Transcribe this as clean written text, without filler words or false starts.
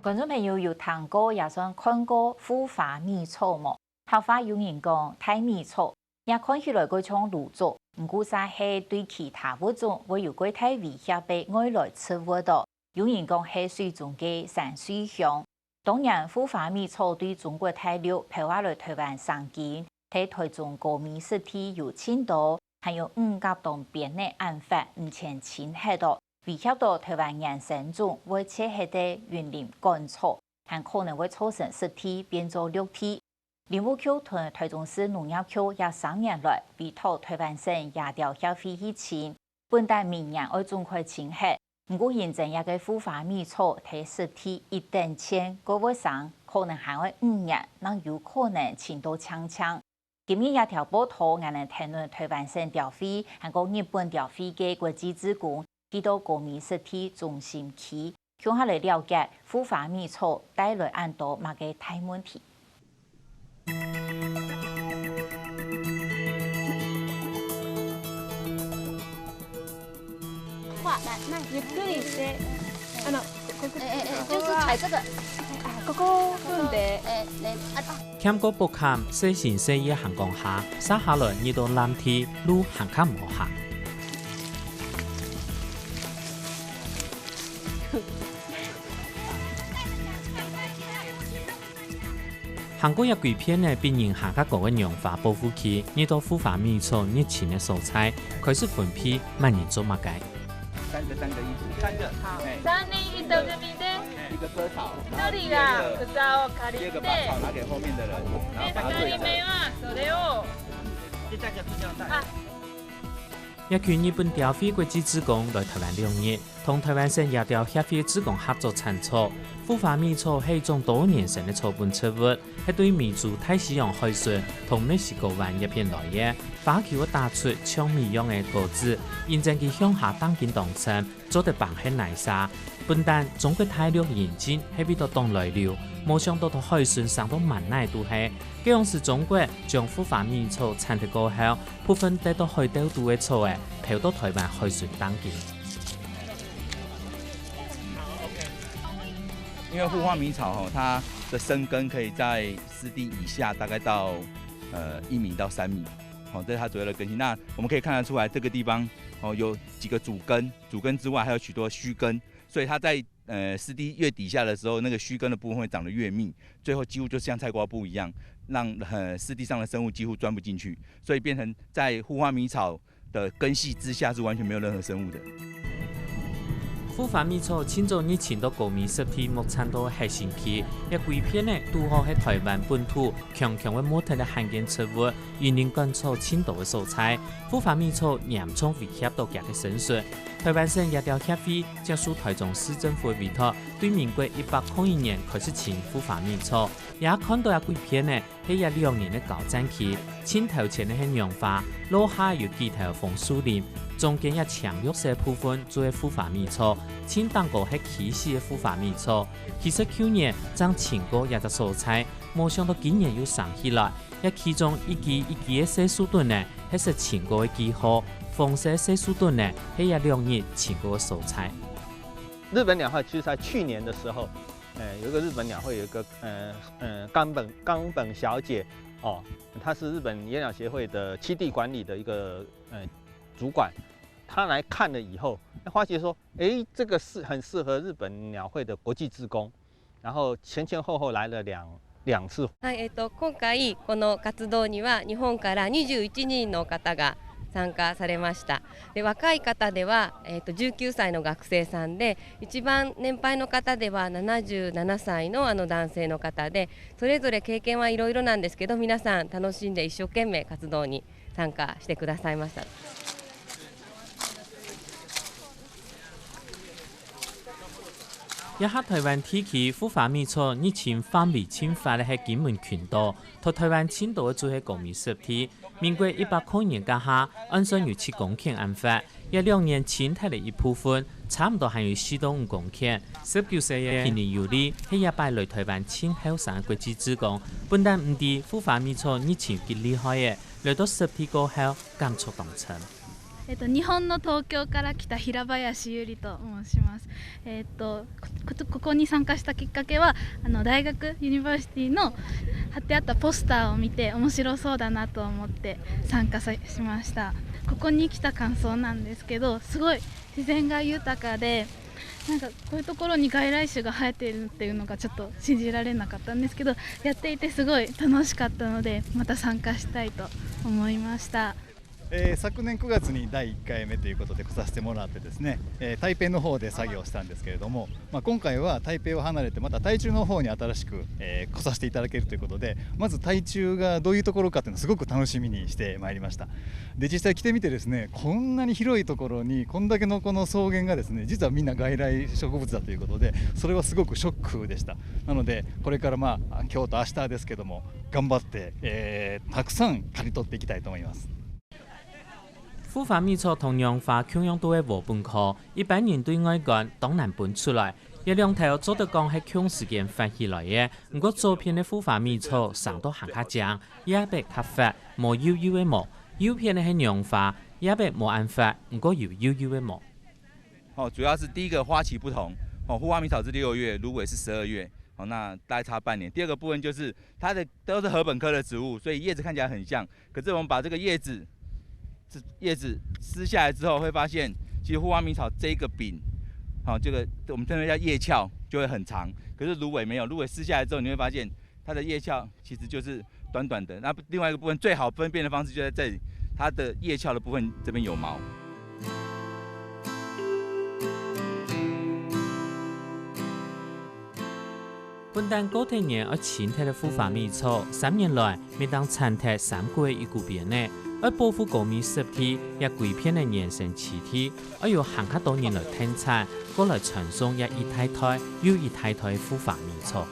观众朋友有听过也算看过富华米草么？客话有人讲太米草，也看起来个像芦竹，唔过啥系对其他物种会有过太威胁被外来植物的。有人讲系水中嘅山水香。当然，富华米草对中国大陆跑下来台湾生根，喺台中高米实体有青岛，还有五甲东边的案发5000黑多。威胁到台湾人生中会切黑的园林干草，还可能会造成实体变做绿体。林务局同台中市农业局也3年来委托台湾省野调协会去清，本待明年要尽快清黑。不过现在也个富华米草睇实体一等签，各位上可能还会5年，那有可能清到呛。今日也条报道，我们谈论台湾省调会，还有日本调会嘅国际职工。去到高米实体中心去，向下来了解富华米草带来安多乜嘅大问题。画那ゆっくりして就是踩这个。ここ踏んで。欠個不堪，細心細意行講下，撒下來呢度藍天路行卡無下。韩国一鬼片呢，并用下个个用法保护区，呢度富华米草热情的蔬菜，开始分批蔓延做马街。3个衣服，3个。好，3、2、1，到这边的。一个割草，这里啦，草借り第二个把草拿给后面的人，然后把它对2人目はそれを。就大家塑胶袋。一群日本调会国际职工来台湾2日，同台湾省野调协会职工合作产出。富华米草係一種多年生的草本植物，係對美洲大西洋海水同墨西哥灣一片來源，花球會打出像米樣的果子，現正佢向下當見當成，做得棒係泥沙。本但中國大陸引進係比到東來流，冇想到到海順上到萬奈度係，這樣是中國將富華米草產得過後，部分得到海島度的草誒，跑到台灣海順當見。因为富华米草它的生根可以在湿地以下，大概到1米到3米，这是它主要的根系。那我们可以看得出来，这个地方有几个主根，主根之外还有许多须根，所以它在湿地越底下的时候，那个须根的部分会长得越密，最后几乎就像菜瓜布一样，让湿地上的生物几乎钻不进去，所以变成在富华米草的根系之下是完全没有任何生物的。富华米草千早熱前到高米實體目產到核心區，一鬼片呢拄好喺台灣本土強嘅模特嘅罕見植物，園林乾草青島嘅素材。富華米草嚴重威脅到佢嘅生存。台灣省野調協會將屬台中市政府嘅委託，對民國101年開始種富華米草，也看到一鬼片呢喺2年嘅高展期，青頭前嘅係楊花，落下有幾條楓樹林。中間一強綠色部分做富華米草，青當個係起始嘅富華米草。其實去年將前過一隻蔬菜，冇想到今年又上起來。一其中一支嘅細樹墩呢，係實前過嘅記號，紅色細樹墩呢係2日前過嘅蔬菜。日本鳥會其實在去年的時候，有一個日本鳥會有一個岡本小姐哦，她是日本野鳥協會的棲地管理的一個主管。他來看了以後，發覺說，這個是很適合日本鳥會的國際志工，然後前後後來了兩次。はい、今回この活動には日本から21人の方が参加されました。で、若い方では19歳の学生さんで、一番年配の方では77歳の男性の方で、それぞれ経験はいろいろなんですけど、皆さん楽しんで一生懸命活動に参加してくださいました。一刻台灣地區富華米草熱情範圍侵發嘅係金門群島，同台灣青島嘅做係高米實體。民國101年家下，安上有7公頃案發，2年前睇嚟一部分，差唔多還有4到5公頃。19歲嘅平年有利係100來台灣青後生國際志工，本但唔啲富華米草熱情極厲害嘅，來到實體過後感觸動情。日本の東京から来た平林ゆりと申します。ここに参加したきっかけは大学ユニバーシティの貼ってあったポスターを見て面白そうだなと思って参加しました。ここに来た感想なんですけど、すごい自然が豊かで、なんかこういうところに外来種が生えているっていうのがちょっと信じられなかったんですけど、やっていてすごい楽しかったのでまた参加したいと思いました。昨年9月に第1回目ということで来させてもらってですね、台北の方で作業したんですけれども、今回は台北を離れてまた台中の方に新しく、来させていただけるということで、まず台中がどういうところかというのをすごく楽しみにしてまいりました。で実際来てみてですね、こんなに広いところにこんだけのこの草原がですね、実はみんな外来植物だということで、それはすごくショックでした。なのでこれから今日と明日ですけども頑張って、たくさん刈り取っていきたいと思います。孵化蜜草同样化供养都喺禾本科，一般人對外講當然搬出來。有兩條做得講係搶時間發起來嘅，不過左邊嘅孵化蜜草上到行較正，也白較發，無幼幼嘅毛；右邊嘅係娘化，也白無暗發，不過有幼幼嘅毛。主要是第一個花期不同，孵化蜜草是6月，蘆葦是12月，那大概差半年。第二個部分就是它的都是禾本科的植物，所以葉子看起來很像，可是我們把這個葉子撕下來之後，會發現其實孵化蜜草這個柄，這個我們稱為叫葉鞘，就會很長。可是蘆葦沒有，蘆葦撕下來之後，你會發現它的葉鞘其實就是短短的。那另外一個部分最好分辨的方式就在這裡，它的葉鞘的部分這邊有毛。本單高體年而前體的孵化蜜草，3年來每當產體3個月一股變呢。而保護高密實體也規片的原生氣體，而由行較多年來停產，過來傳送也一胎胎又一胎胎孵化蜜草。